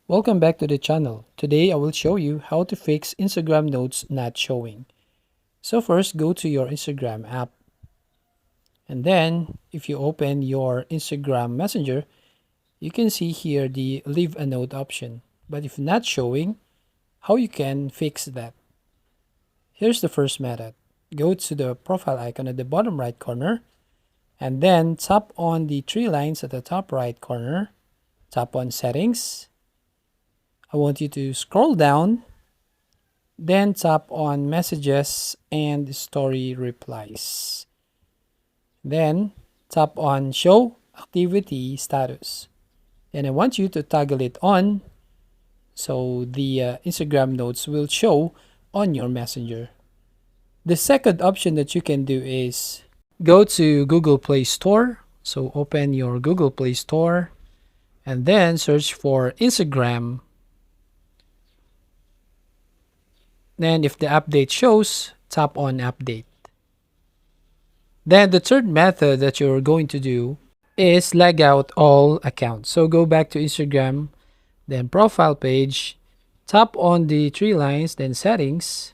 Welcome back to the channel. Today I will show you how to fix Instagram notes not showing. So first go to your Instagram app, and then if you open your Instagram Messenger, you can see here the leave a note option. But if not showing, how you can fix that? Here's the first method. Go to the profile icon at the bottom right corner, and then tap on the three lines at the top right corner. Tap on settings. I want you to scroll down, then tap on messages and story replies. Then tap on show activity status. And I want you to toggle it on so the Instagram notes will show on your messenger. The second option that you can do is go to Google Play Store. So open your Google Play Store and then search for Instagram. Then if the update shows, tap on update. Then the third method that you're going to do is lag out all accounts. So go back to Instagram, then profile page, tap on the three lines, then settings,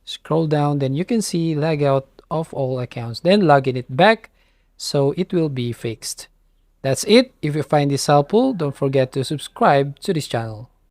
scroll down, then you can see lag out of all accounts. Then log in it back so it will be fixed. That's it. If you find this helpful, don't forget to subscribe to this channel.